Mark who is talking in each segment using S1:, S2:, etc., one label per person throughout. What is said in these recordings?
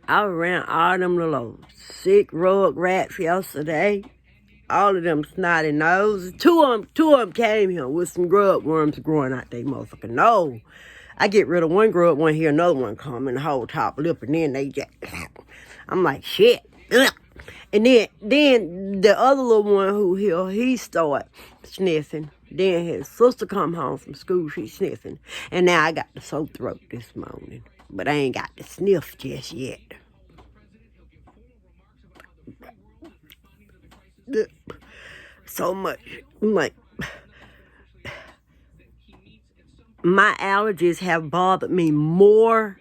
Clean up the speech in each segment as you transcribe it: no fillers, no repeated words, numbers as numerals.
S1: I ran all them little sick rug rats yesterday. All of them snotty noses. Two of them came here with some grub worms growing out they motherfucking nose. I get rid of one grub one here, another one come in the whole top lip, and then they just, I'm like, shit. Ugh. And then the other little one who here, he started sniffing. Then his sister come home from school, she's sniffing. And now I got the sore throat this morning. But I ain't got the sniff just yet. So much. Like, my allergies have bothered me more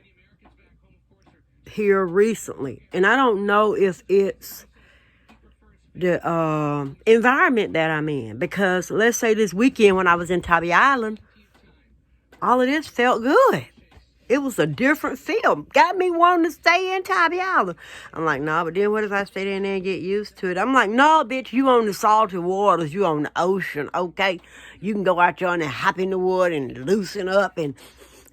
S1: here recently. And I don't know if it's the environment that I'm in. Because let's say this weekend when I was in Tybee Island, all of this felt good. It was a different feel. Got me wanting to stay in Tybee Island. I'm like, no, but then what if I stay in there and get used to it? I'm like, no, bitch, you on the salty waters. You on the ocean, okay? You can go out there and hop in the wood and loosen up and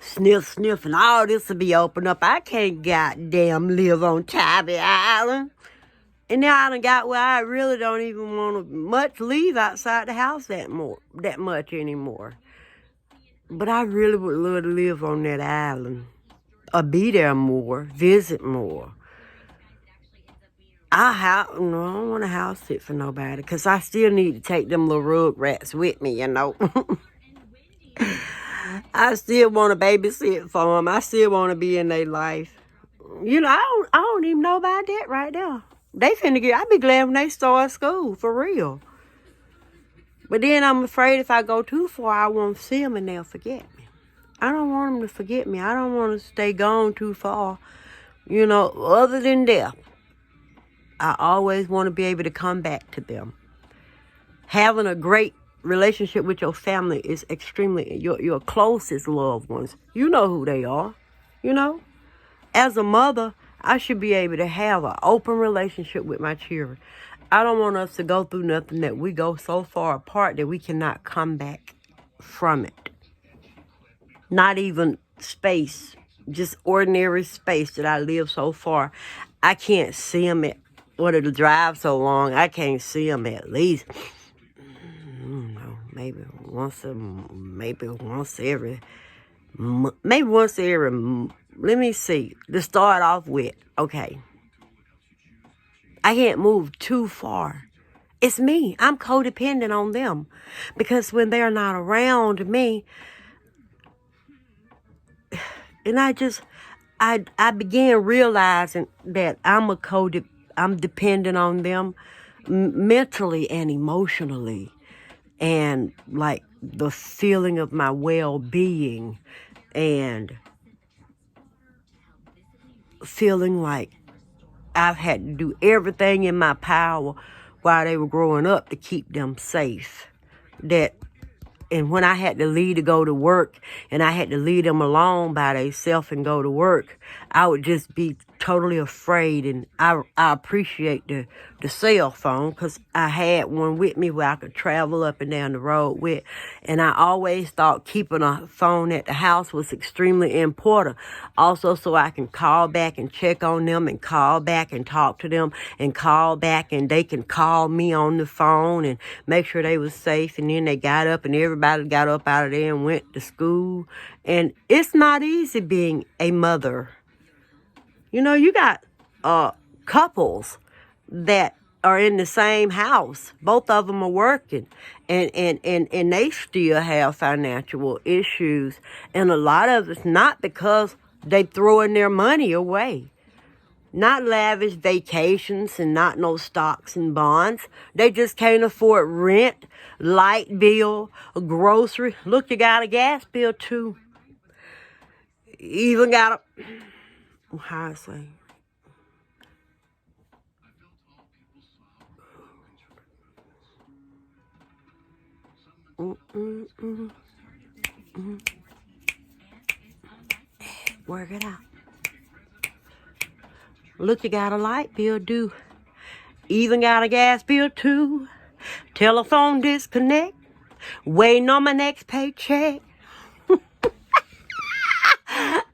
S1: sniff, and all this will be open up. I can't goddamn live on Tybee Island. And now I done got where I really don't even want to much leave outside the house that much anymore. But I really would love to live on that island. Or be there more, visit more. I don't want to house sit for nobody. Because I still need to take them little rug rats with me, you know. I still want to babysit for them. I still want to be in their life. You know, I don't even know about that right now. They finna get, I'll be glad when they start school, for real. But then I'm afraid if I go too far, I won't see them and they'll forget me. I don't want them to forget me. I don't want to stay gone too far. You know, other than death, I always want to be able to come back to them. Having a great relationship with your family is extremely, your closest loved ones. You know who they are, you know. As a mother, I should be able to have an open relationship with my children. I don't want us to go through nothing that we go so far apart that we cannot come back from it. Not even space, just ordinary space that I live so far. I can't see them or to drive so long, I can't see them at least, I don't know, maybe once every, let me see, to start off with, okay. I can't move too far. It's me. I'm codependent on them. Because when they're not around me, and I began realizing that I'm dependent on them mentally and emotionally. And like the feeling of my well-being and feeling like I've had to do everything in my power while they were growing up to keep them safe. And when I had to leave to go to work and I had to leave them alone by themselves and go to work, I would just be totally afraid. And I appreciate the cell phone because I had one with me where I could travel up and down the road with. And I always thought keeping a phone at the house was extremely important. Also so I can call back and check on them and call back and talk to them and call back and they can call me on the phone and make sure they was safe. And then they got up and everybody got up out of there and went to school. And it's not easy being a mother. You know, you got couples that are in the same house. Both of them are working. And they still have financial issues. And a lot of it's not because they throwing their money away. Not lavish vacations and not no stocks and bonds. They just can't afford rent, light bill, a grocery. Look, you got a gas bill too. Even got how I say? Work it out. Look, you got a light bill due. Even got a gas bill too. Telephone disconnect. Waiting on my next paycheck.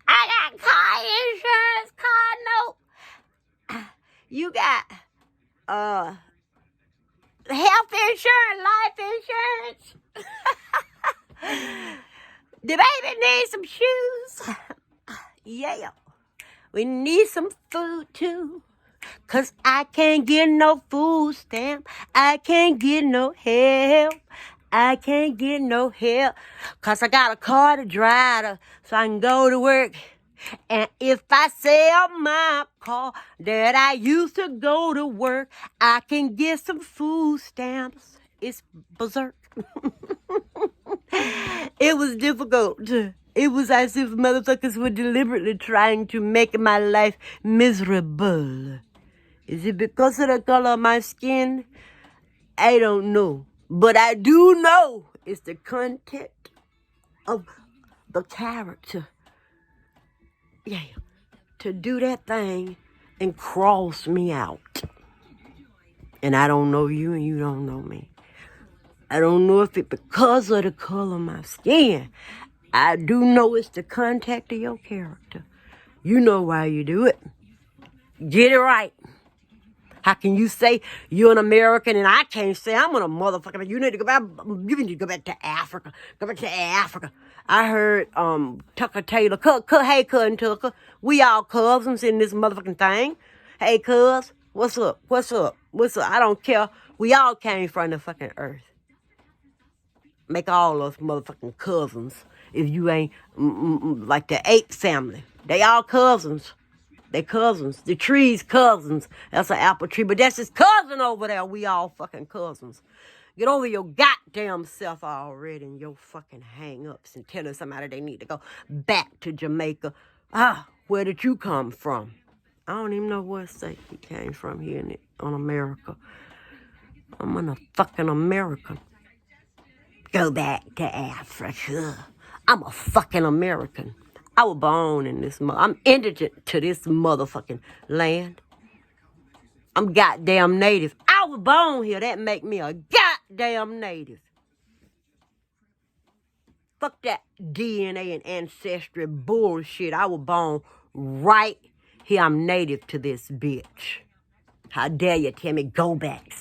S1: I got car insurance, car note. You got health insurance, life insurance. The baby needs some shoes. Yeah. We need some food too. 'Cause I can't get no food stamp. I can't get no help. I can't get no help. 'Cause I got a car to drive so I can go to work. And if I sell my car that I used to go to work, I can get some food stamps. It's berserk. It was difficult. It was as if motherfuckers were deliberately trying to make my life miserable. Is it because of the color of my skin? I don't know. But I do know it's the content of the character. Yeah. To do that thing and cross me out. And I don't know you and you don't know me. I don't know if it's because of the color of my skin. I do know it's the contact of your character. You know why you do it. Get it right. How can you say you're an American and I can't say I'm a motherfucker? You need to go back. You need to go back to Africa. Go back to Africa. I heard Tucker Taylor. Hey, cousin Tucker. We all cousins in this motherfucking thing. Hey, cuz. What's up? What's up? What's up? I don't care. We all came from the fucking earth. Make all us motherfucking cousins. If you ain't like the ape family. They all cousins. They cousins. The tree's cousins. That's an apple tree. But that's his cousin over there. We all fucking cousins. Get over your goddamn self already and your fucking hang-ups and telling somebody they need to go back to Jamaica. Where did you come from? I don't even know what state he came from here on America. I'm a fucking American. Go back to Africa. I'm a fucking American. I was born in this I'm indigent to this motherfucking land. I'm goddamn native. I was born here. That make me a goddamn native. Fuck that DNA and ancestry bullshit. I was born right here. I'm native to this bitch. How dare you tell me go back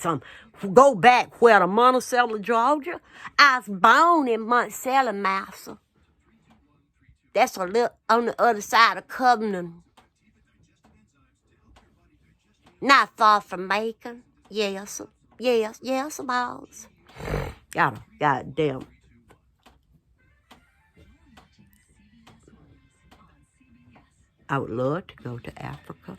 S1: go back where to Monticello, Georgia? I was born in Monticello, Massa. That's a little on the other side of Covenant. Not far from Macon. Yes, balls. Goddamn. I would love to go to Africa.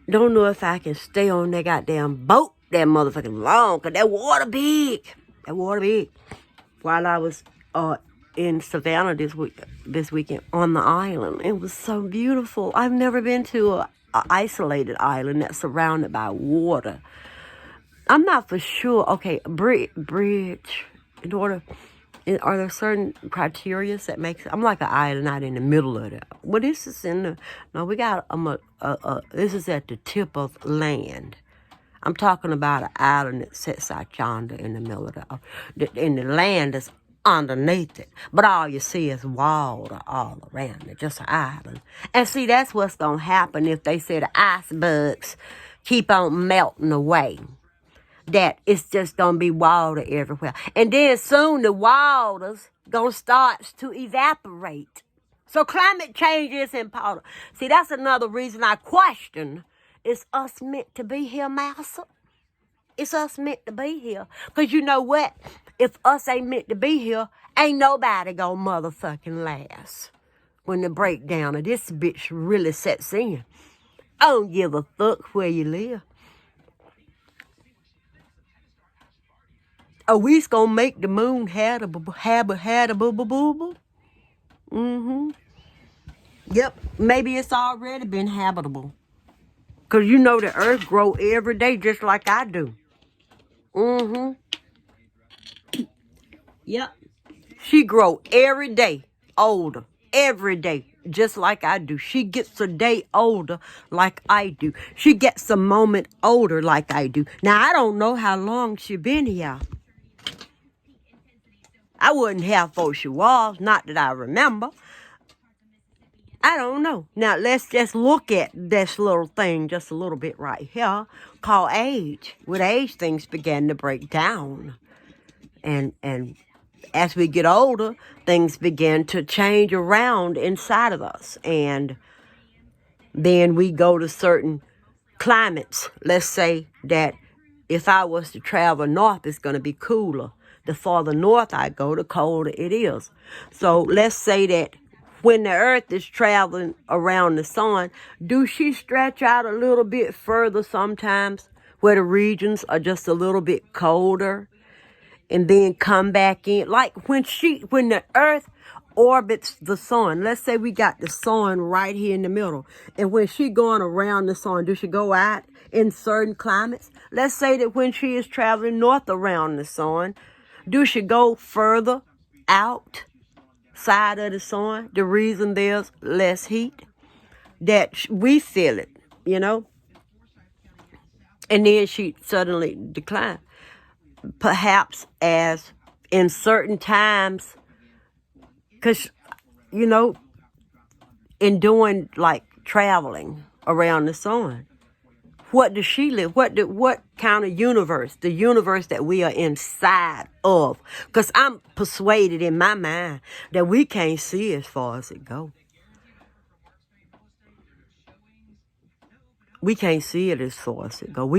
S1: Don't know if I can stay on that goddamn boat that motherfucking long, 'cause that water big. While I was in Savannah this weekend on the island, it was so beautiful. I've never been to a isolated island that's surrounded by water. I'm not for sure. Okay, bridge. In order, are there certain criteria that makes it? I'm like an island out in the middle of it. Well, this is we got this is at the tip of land. I'm talking about an island that sits out yonder in the middle of and the land is underneath it. But all you see is water all around it, just an island. And see, that's what's going to happen if they say the icebergs keep on melting away. That it's just going to be water everywhere. And then soon the water's going to start to evaporate. So climate change is important. See, that's another reason I question, is us meant to be here, Massa? It's us meant to be here. Because you know what? If us ain't meant to be here, ain't nobody gonna motherfucking last. When the breakdown of this bitch really sets in. I don't give a fuck where you live. Are we gonna make the moon habitable? Mm-hmm. Yep, maybe it's already been habitable. Because you know the earth grow every day just like I do. Mm-hmm. Yep. She grow every day older. Every day. Just like I do. She gets a day older like I do. She gets a moment older like I do. Now, I don't know how long she been here. I wasn't here before she was. Not that I remember. I don't know. Now, let's just look at this little thing just a little bit right here called age. With age, things begin to break down. And as we get older, things begin to change around inside of us. And then we go to certain climates. Let's say that if I was to travel north, it's going to be cooler. The farther north I go, the colder it is. So let's say that when the earth is traveling around the sun, do she stretch out a little bit further sometimes where the regions are just a little bit colder and then come back in? Like when the earth orbits the sun, let's say we got the sun right here in the middle, and when she going around the sun, do she go out in certain climates? Let's say that when she is traveling north around the sun, do she go further out side of the sun? The reason there's less heat, that we feel it, and then she suddenly decline. Perhaps as in certain times, because, in doing like traveling around the sun, what does she live? What kind of universe? The universe that we are inside of. Because I'm persuaded in my mind that we can't see as far as it goes. We can't see it as far as it goes.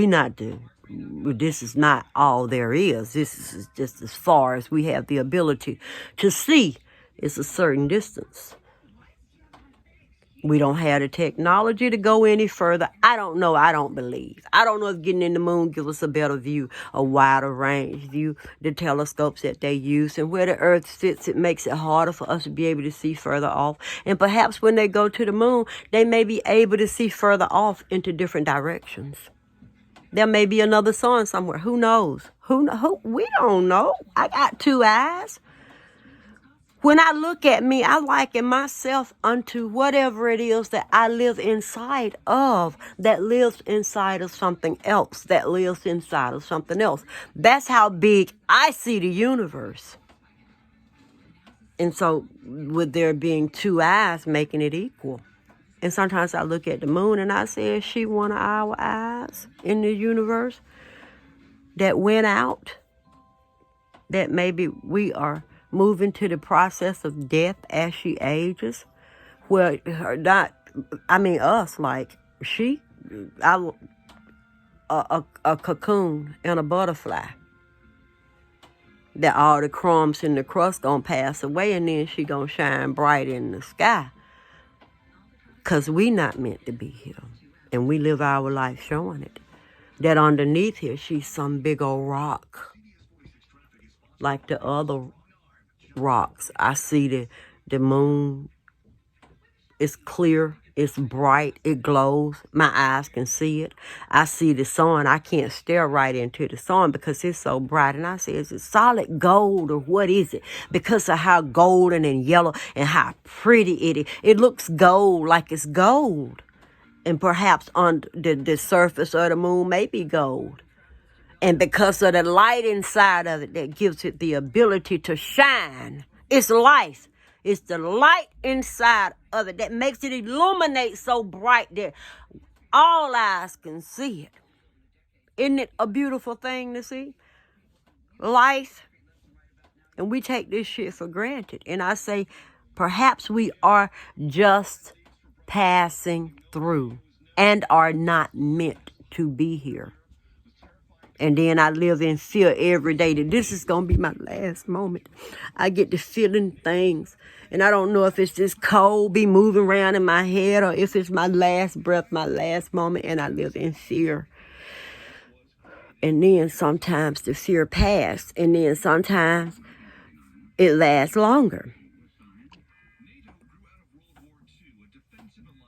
S1: This is not all there is. This is just as far as we have the ability to see. It's a certain distance. We don't have the technology to go any further. I don't know. I don't believe. I don't know if getting in the moon gives us a better view, a wider range view. The telescopes that they use and where the earth sits, it makes it harder for us to be able to see further off. And perhaps when they go to the moon, they may be able to see further off into different directions. There may be another sun somewhere. Who knows? We don't know. I got two eyes. When I look at me, I liken myself unto whatever it is that I live inside of, that lives inside of something else, that lives inside of something else. That's how big I see the universe. And so with there being two eyes, making it equal. And sometimes I look at the moon and I say, is she one of our eyes in the universe that went out? That maybe we are moving to the process of death as she ages. Well, us, like a cocoon and a butterfly. That all the crumbs in the crust gonna pass away and then she gonna shine bright in the sky. Because we not meant to be here. And we live our life showing it. That underneath here, she's some big old rock. Like the other rocks. I see the moon. It's clear. It's bright. It glows. My eyes can see it. I see the sun. I can't stare right into the sun because it's so bright. And I say, is it solid gold or what is it? Because of how golden and yellow and how pretty it is. It looks gold, like it's gold. And perhaps on the surface of the moon may be gold. And because of the light inside of it that gives it the ability to shine, it's life. It's the light inside of it that makes it illuminate so bright that all eyes can see it. Isn't it a beautiful thing to see? Life. And we take this shit for granted. And I say, perhaps we are just passing through and are not meant to be here. And then I live in fear every day that this is going to be my last moment. I get to feeling things. And I don't know if it's this cold be moving around in my head or if it's my last breath, my last moment, and I live in fear. And then sometimes the fear passes. And then sometimes it lasts longer.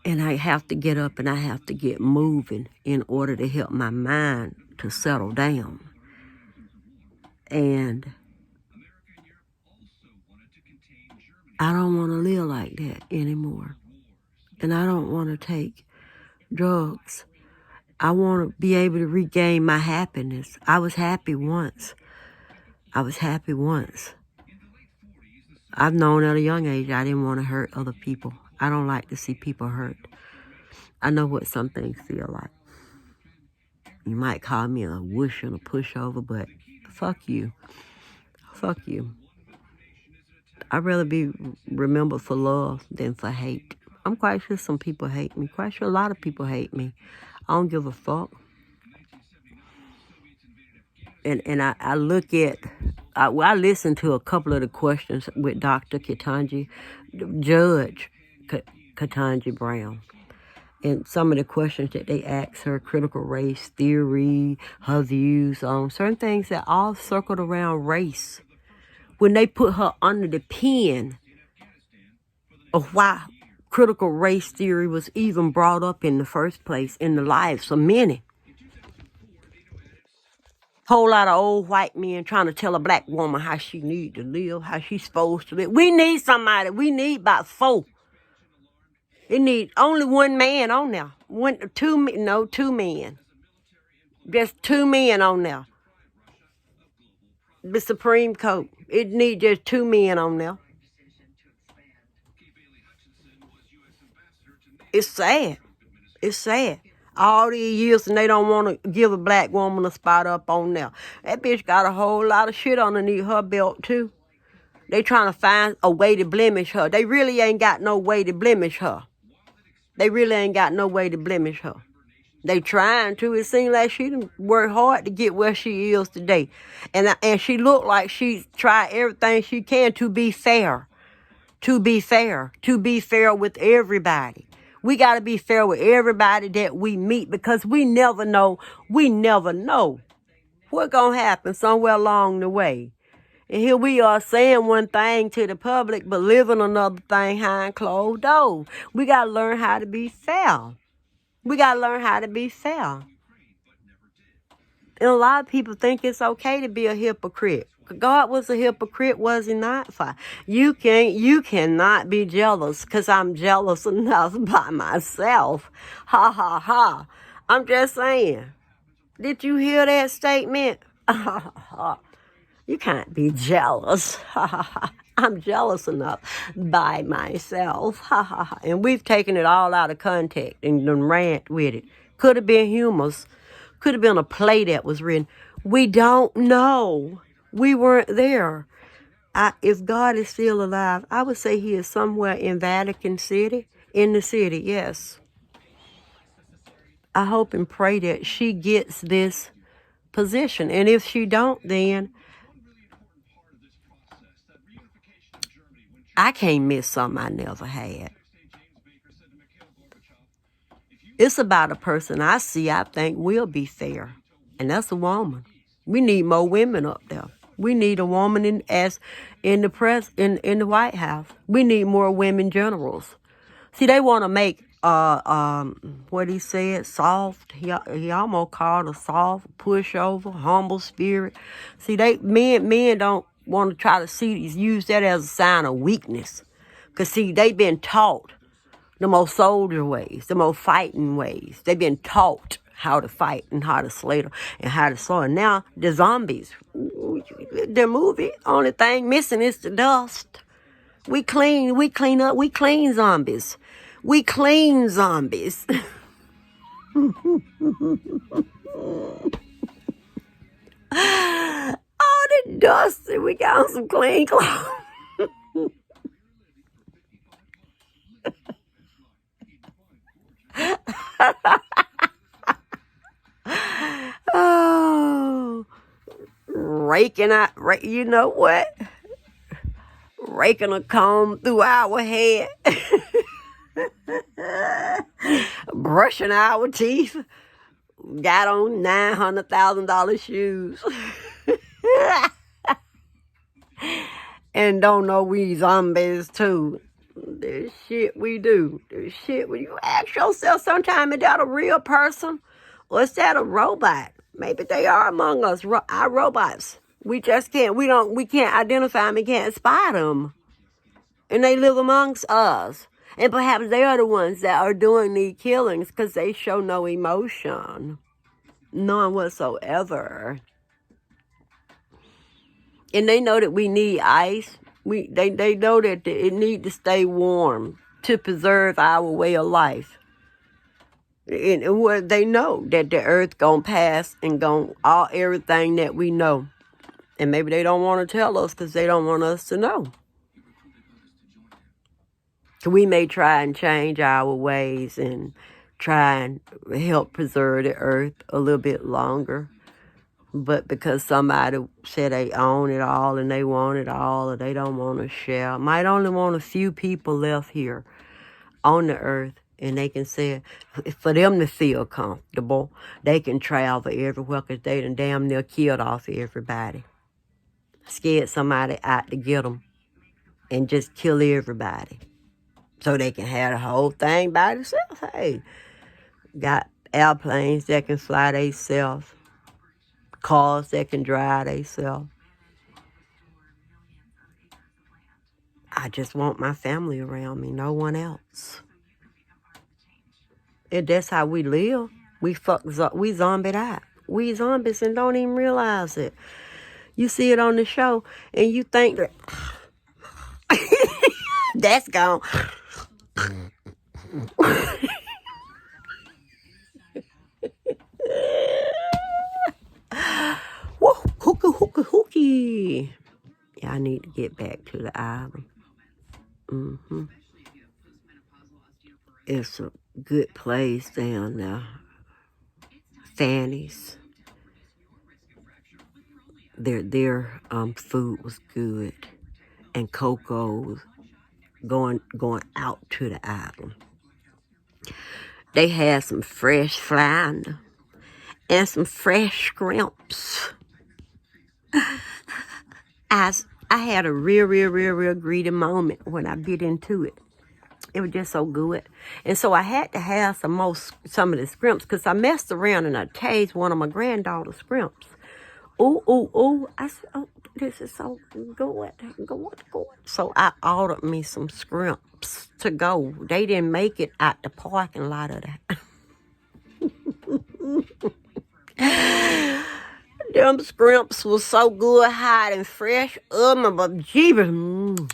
S1: And I have to get up and I have to get moving in order to help my mind to settle down. And I don't want to live like that anymore. And I don't want to take drugs. I want to be able to regain my happiness. I was happy once. I've known at a young age I didn't want to hurt other people. I don't like to see people hurt. I know what some things feel like. You might call me a whoosh and a pushover, but fuck you. Fuck you. I'd rather be remembered for love than for hate. I'm quite sure some people hate me. Quite sure a lot of people hate me. I don't give a fuck. And I look at, I listened to a couple of the questions with Dr. Ketanji, Judge Ketanji Brown. And some of the questions that they asked her, critical race theory, her views on certain things that all circled around race. When they put her under the pen of why critical race theory was even brought up in the first place in the lives of many. Whole lot of old white men trying to tell a black woman how she need to live, how she's supposed to live. We need somebody. We need about 4. It need only one man on there. Two men. Just 2 men on there. The Supreme Court. It need just 2 men on there. It's sad. It's sad. All these years and they don't want to give a black woman a spot up on there. That bitch got a whole lot of shit underneath her belt too. They trying to find a way to blemish her. They really ain't got no way to blemish her. They really ain't got no way to blemish her. They trying to. It seems like she done worked hard to get where she is today. And she look like she tried everything she can to be fair. To be fair. To be fair with everybody. We got to be fair with everybody that we meet because we never know. We never know what's going to happen somewhere along the way. And here we are saying one thing to the public, but living another thing behind closed doors. We got to learn how to be fair. We got to learn how to be fair. And a lot of people think it's okay to be a hypocrite. God was a hypocrite, was he not? You cannot be jealous because I'm jealous enough by myself. Ha, ha, ha. I'm just saying. Did you hear that statement? You can't be jealous. I'm jealous enough by myself. And we've taken it all out of context and done rant with it. Could have been humorous. Could have been a play that was written. We don't know. We weren't there. If God is still alive, I would say he is somewhere in Vatican City. In the city, yes. I hope and pray that she gets this position. And if she don't, then I can't miss something I never had. It's about a person I see I think will be fair. And that's a woman. We need more women up there. We need a woman in the press in the White House. We need more women generals. See, they want to make what he said soft. He almost called her soft, pushover, humble spirit. See, men don't want to try to use that as a sign of weakness. Cause see, they've been taught the most soldier ways, the most fighting ways. They've been taught how to fight and how to slay them and how to slow. And now the zombies, the movie, only thing missing is the dust. We clean up, we clean zombies. We clean zombies. All the dust and we got on some clean clothes. Oh, raking out, you know what? Raking a comb through our head. Brushing our teeth. Got on $900,000 shoes. And don't know we zombies too. The shit we do. The shit when you ask yourself sometime, is that a real person? Or is that a robot? Maybe they are among us, our robots. We just can't, we can't identify them, we can't spot them. And they live amongst us. And perhaps they are the ones that are doing these killings because they show no emotion. None whatsoever. And they know that we need ice. They know that it need to stay warm to preserve our way of life. And what they know that the earth gonna pass and everything that we know. And maybe they don't want to tell us because they don't want us to know. We may try and change our ways and try and help preserve the earth a little bit longer. But because somebody said they own it all and they want it all or they don't want to share, might only want a few people left here on the earth, and they can say, for them to feel comfortable, they can travel everywhere because they done damn near killed off everybody. Scared somebody out to get them and just kill everybody. So they can have the whole thing by themselves. Hey, got airplanes that can fly themselves, cars that can drive themselves. I just want my family around me, no one else. And that's how we live. We zombied out. We zombies and don't even realize it. You see it on the show and you think that that's gone. Woo, hooky. Yeah, I need to get back to the island. It's a good place down there. Fanny's. Their food was good, and Coco's going out to the island. They had some fresh flounder and some fresh scrimps. I had a real greedy moment when I bit into it. It was just so good. And so I had to have some of the scrimps because I messed around and I tasted one of my granddaughter's scrimps. Ooh. I said, oh, this is so good. So I ordered me some scrimps to go. They didn't make it out the parking lot of that. Them scrimps was so good, hot and fresh. Oh, my jeebus.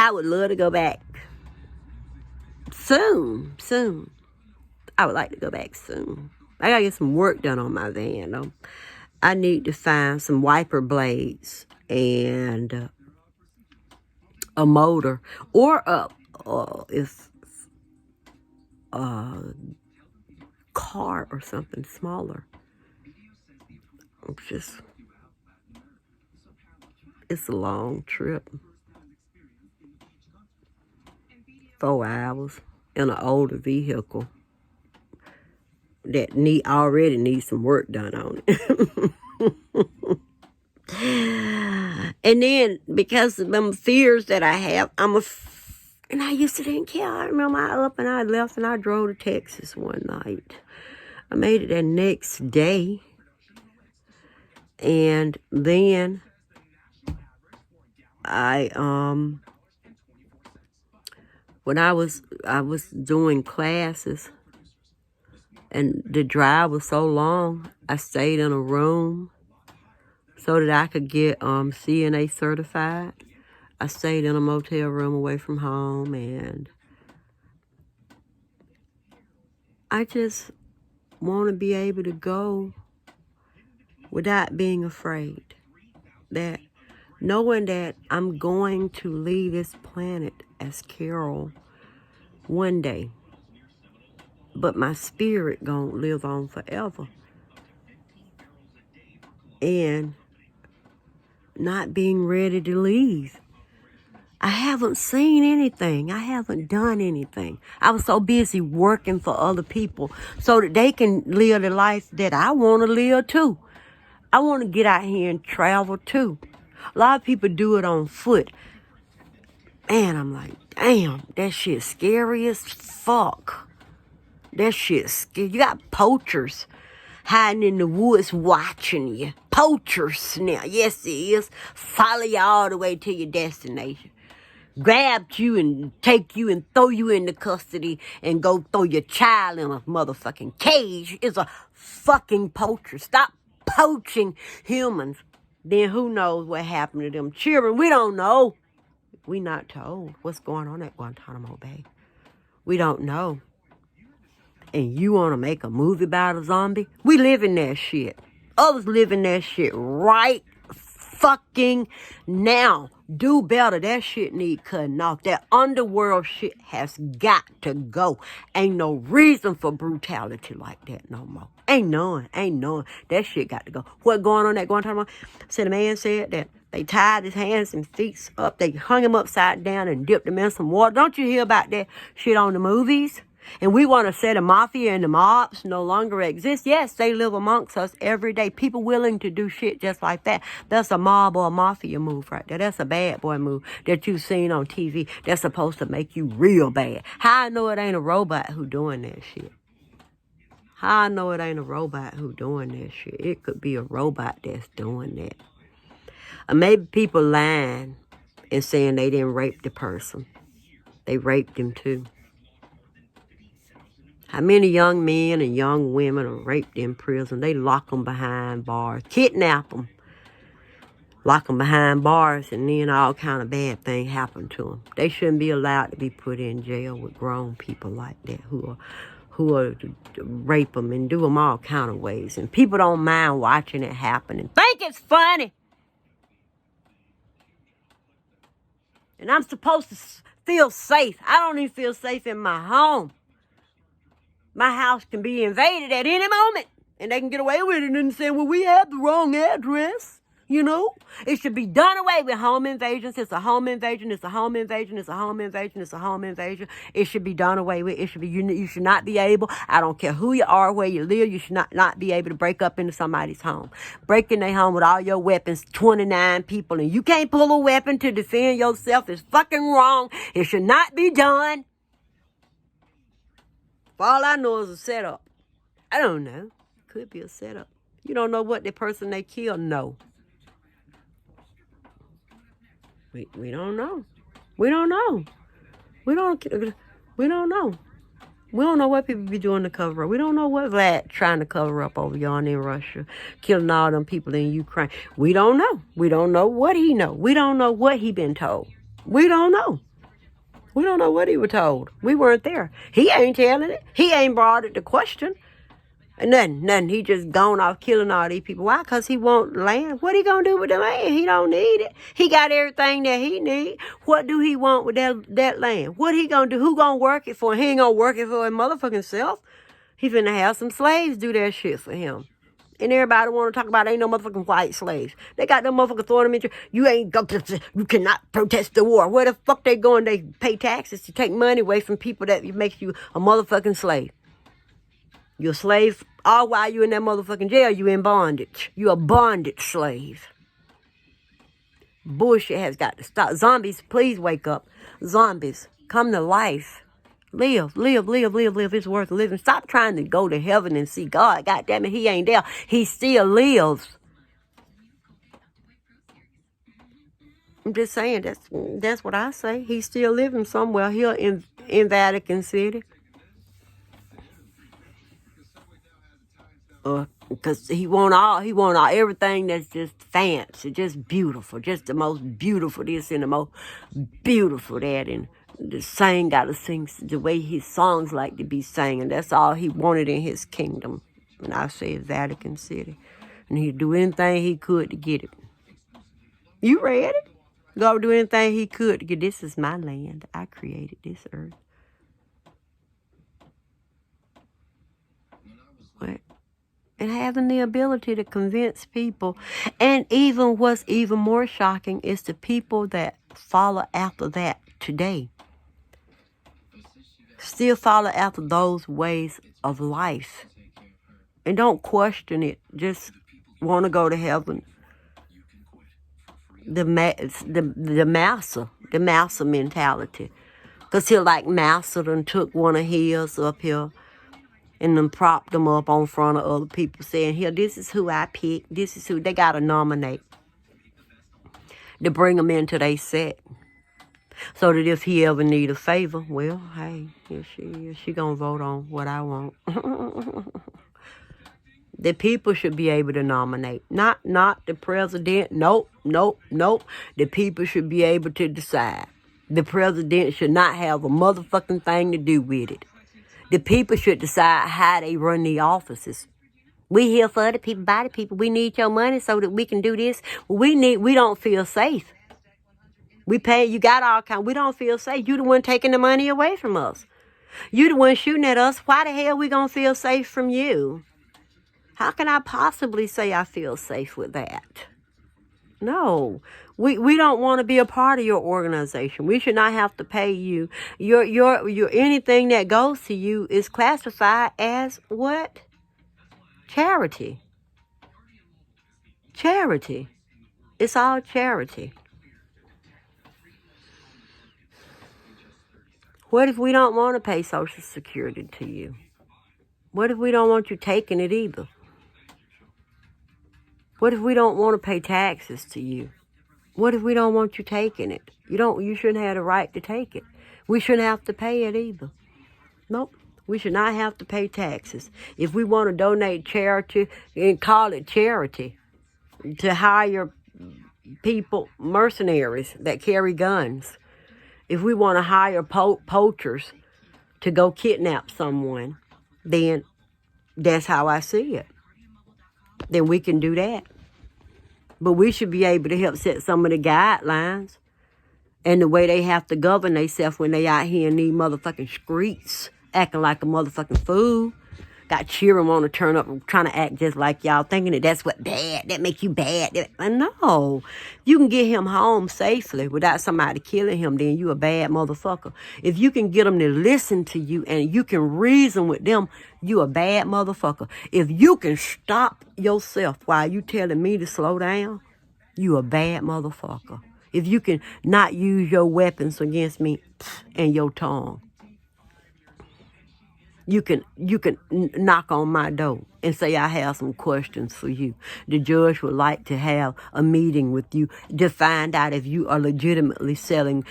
S1: I would love to go back. Soon. I would like to go back soon. I gotta get some work done on my van, though. I need to find some wiper blades and a motor or a car or something smaller. It's a long trip. 4 hours in an older vehicle that already needs some work done on it. And then because of them fears that I have, and I used to didn't care. I remember I up and I left and I drove to Texas one night. I made it the next day. And then when I was doing classes and the drive was so long, I stayed in a room so that I could get CNA certified. I stayed in a motel room away from home, and I just want to be able to go without being afraid. That knowing that I'm going to leave this planet as Carol one day, but my spirit gonna live on forever. And not being ready to leave. I haven't seen anything. I haven't done anything. I was so busy working for other people so that they can live the life that I want to live too. I want to get out here and travel too. A lot of people do it on foot. Man, I'm like, damn, that shit's scary as fuck. That shit's scary. You got poachers hiding in the woods watching you. Poachers now. Yes, it is. Follow you all the way to your destination. Grab you and take you and throw you into custody and go throw your child in a motherfucking cage is a fucking poacher. Stop poaching humans. then who knows what happened to them children? We don't know. We not told what's going on at Guantanamo Bay. We don't know. And you want to make a movie about a zombie? We live in that shit. Others live in that shit right fucking now. Do better. That shit need cutting off. That underworld shit has got to go. Ain't no reason for brutality like that no more. Ain't none. That shit got to go. What going on at Guantanamo? So the man said that they tied his hands and feet up. They hung him upside down and dipped him in some water. Don't you hear about that shit on the movies? And we want to say the mafia and the mobs no longer exist. Yes, they live amongst us every day. People willing to do shit just like that. That's a mob or a mafia move right there. That's a bad boy move that you've seen on TV. That's supposed to make you real bad. How I know it ain't a robot who doing that shit? How I know it ain't a robot who doing that shit? It could be a robot that's doing that. Or maybe people lying and saying they didn't rape the person. They raped him too. How many young men and young women are raped in prison? They lock them behind bars, kidnap them, lock them behind bars, and then all kind of bad things happen to them. They shouldn't be allowed to be put in jail with grown people like that who are rape them and do them all kind of ways. And people don't mind watching it happen and think it's funny. And I'm supposed to feel safe. I don't even feel safe in my home. My house can be invaded at any moment, and they can get away with it and say, well, we have the wrong address. You know, it should be done away with home invasions. It's a home invasion. It's a home invasion. It's a home invasion. It's a home invasion. It should be done away with. It should be, you should not be able, I don't care who you are, where you live, you should not be able to break up into somebody's home. Break in their home with all your weapons, 29 people, and you can't pull a weapon to defend yourself. It's fucking wrong. It should not be done. All I know is a setup. I don't know. Could be a setup. You don't know what the person they killed know. We don't know. We don't know. We don't know. We don't know what people be doing to cover up. We don't know what Vlad trying to cover up over yonder in Russia, killing all them people in Ukraine. We don't know. We don't know what he know. We don't know what he been told. We don't know. We don't know what he was told. We weren't there. He ain't telling it. He ain't brought it to question. And nothing. He just gone off killing all these people. Why? Because he want land. What he going to do with the land? He don't need it. He got everything that he need. What do he want with that land? What he going to do? Who going to work it for? He ain't going to work it for his motherfucking self. He finna have some slaves do that shit for him. And everybody want to talk about ain't no motherfucking white slaves. They got them motherfuckers throwing them in jail. You cannot protest the war. Where the fuck they going? They pay taxes to take money away from people that makes you a motherfucking slave. You're a slave all while you in that motherfucking jail. You in bondage. You a bondage slave. Bullshit has got to stop. Zombies, please wake up. Zombies, come to life. Live. It's worth living. Stop trying to go to heaven and see God. God damn it, he ain't there. He still lives. I'm just saying, that's what I say. He's still living somewhere here in Vatican City. Because he want all everything that's just fancy, just beautiful, just the most beautiful this and the most beautiful that, and the gotta sing the way his songs like to be sang, and that's all he wanted in his kingdom. And I say Vatican City, and he'd do anything he could to get it. You read it? God do anything he could to get. This is my land. I created this earth. What? And having the ability to convince people. And even what's even more shocking is the people that follow after that today. Still follow after those ways of life. And don't question it. Just want to go to heaven. The massa mentality. Because he like Massa done took one of his up here and then propped them up on front of other people saying, here, this is who I picked. This is who they got to nominate to bring them into their set. So that if he ever need a favor, well, hey, here she is. She going to vote on what I want. The people should be able to nominate. Not the president. Nope. The people should be able to decide. The president should not have a motherfucking thing to do with it. The people should decide how they run the offices. We here for the people, by the people. We need your money so that we can do this. We don't feel safe. We pay, you got all kind. We don't feel safe. You the one taking the money away from us. You the one shooting at us. Why the hell we gonna feel safe from you? How can I possibly say I feel safe with that? No, we don't want to be a part of your organization. We should not have to pay you. Your anything that goes to you is classified as what? Charity. Charity. It's all charity. What if we don't want to pay Social Security to you? What if we don't want you taking it either? What if we don't want to pay taxes to you? What if we don't want you taking it? You shouldn't have the right to take it. We shouldn't have to pay it either. Nope. We should not have to pay taxes. If we want to donate charity, and call it charity, to hire people, mercenaries that carry guns. If we want to hire poachers to go kidnap someone, then that's how I see it. Then we can do that. But we should be able to help set some of the guidelines and the way they have to govern themselves when they out here in these motherfucking streets, acting like a motherfucking fool. Got children want to turn up and trying to act just like y'all, thinking that that's what bad, that make you bad. No, you can get him home safely without somebody killing him, then you a bad motherfucker. If you can get them to listen to you and you can reason with them, you a bad motherfucker. If you can stop yourself while you telling me to slow down, you a bad motherfucker. If you can not use your weapons against me and your tongue. You can knock on my door and say, I have some questions for you. The judge would like to have a meeting with you to find out if you are legitimately selling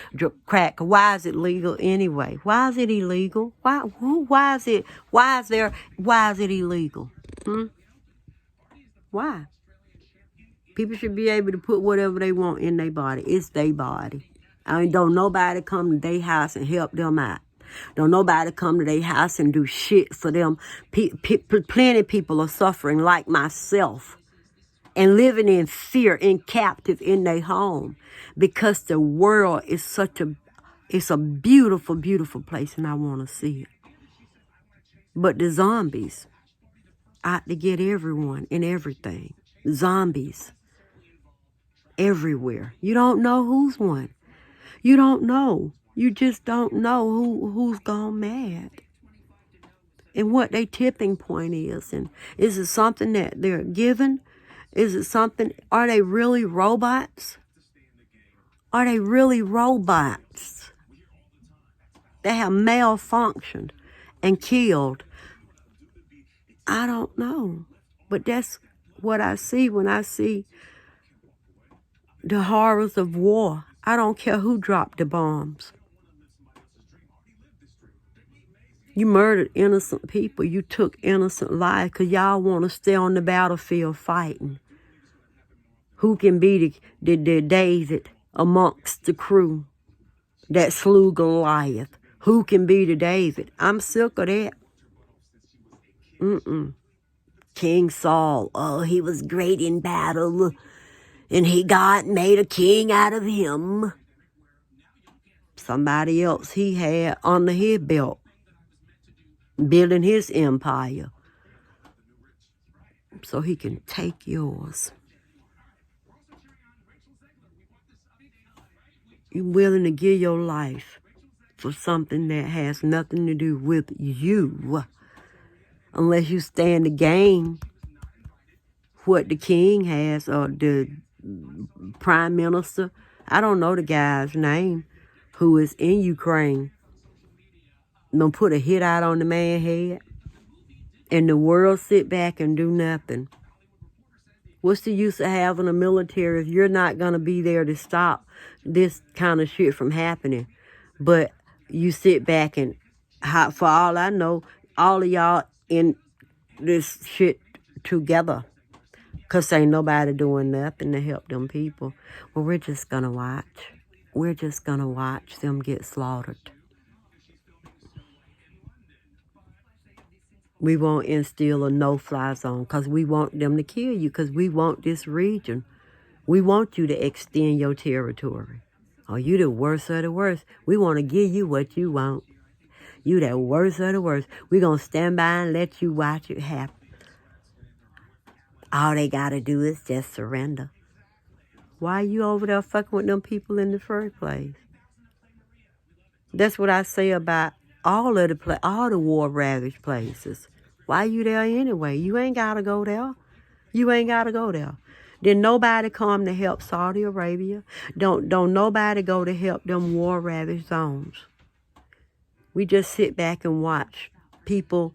S1: crack. Why is it legal anyway? Why is it illegal? Why is it illegal? Why? People should be able to put whatever they want in their body. It's their body. I mean, don't nobody come to their house and help them out. Don't nobody come to their house and do shit for them. Plenty of people are suffering like myself and living in fear and captive in their home because the world is it's a beautiful, beautiful place and I want to see it. But the zombies out to get everyone and everything. Zombies everywhere. You don't know who's one. You don't know. You just don't know who's gone mad and what their tipping point is. And is it something that they're given? Is it something, are they really robots? Are they really robots that have malfunctioned and killed? I don't know. But that's what I see when I see the horrors of war. I don't care who dropped the bombs. You murdered innocent people. You took innocent lives because y'all want to stay on the battlefield fighting. Who can be the David amongst the crew that slew Goliath? Who can be the David? I'm sick of that. King Saul, oh, he was great in battle. And God made a king out of him. Somebody else he had under his belt, building his empire so he can take yours. You willing to give your life for something that has nothing to do with you, unless you stand to gain what the king has, or the prime minister, I don't know the guy's name, who is in Ukraine. Don't put a hit out on the man's head, and the world sit back and do nothing. What's the use of having a military if you're not going to be there to stop this kind of shit from happening? But you sit back and, for all I know, all of y'all in this shit together. Because ain't nobody doing nothing to help them people. Well, we're just going to watch. We're just going to watch them get slaughtered. We won't instill a no-fly zone because we want them to kill you, because we want this region. We want you to extend your territory. Oh, you the worst of the worst. We want to give you what you want. You the worst of the worst. We going to stand by and let you watch it happen. All they got to do is just surrender. Why are you over there fucking with them people in the first place? That's what I say about all the war-ravaged places. Why you there anyway? You ain't got to go there. You ain't got to go there. Then nobody come to help Saudi Arabia. Don't nobody go to help them war-ravaged zones. We just sit back and watch people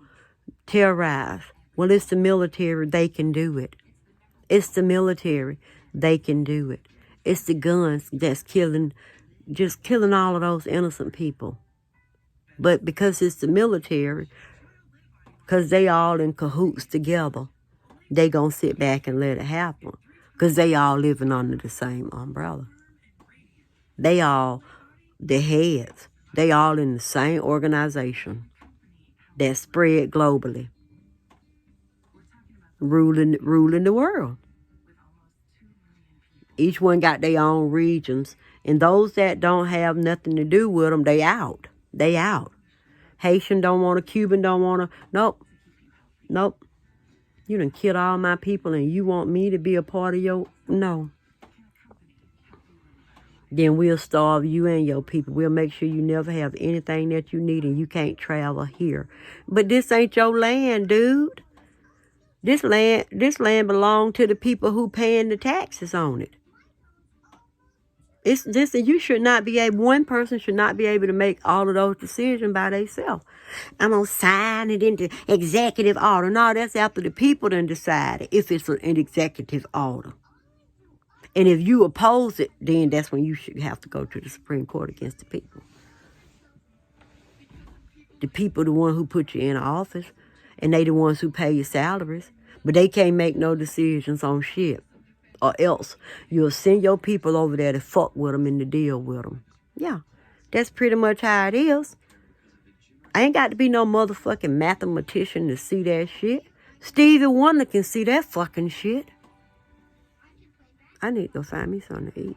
S1: terrorize. Well, it's the military. They can do it. It's the military. They can do it. It's the guns that's just killing all of those innocent people. But because it's the military, because they all in cahoots together, they gonna sit back and let it happen. Because they all living under the same umbrella. They all the heads. They all in the same organization that spread globally. Ruling the world. Each one got their own regions. And those that don't have nothing to do with them, they out. They out. Haitian don't want to, Cuban don't want to. Nope. Nope. You done killed all my people and you want me to be a part of your... No. Then we'll starve you and your people. We'll make sure you never have anything that you need and you can't travel here. But this ain't your land, dude. This land belongs to the people who paying the taxes on it. It's this, and you should not be able, one person should not be able to make all of those decisions by themselves. I'm going to sign it into executive order. No, that's after the people done decided if it's an executive order. And if you oppose it, then that's when you should have to go to the Supreme Court against the people. The people, the one who put you in office, and they the ones who pay your salaries, but they can't make no decisions on shit. Or else you'll send your people over there to fuck with them and to deal with them. Yeah, that's pretty much how it is. I ain't got to be no motherfucking mathematician to see that shit. Stevie Wonder can see that fucking shit. I need to go find me something to eat.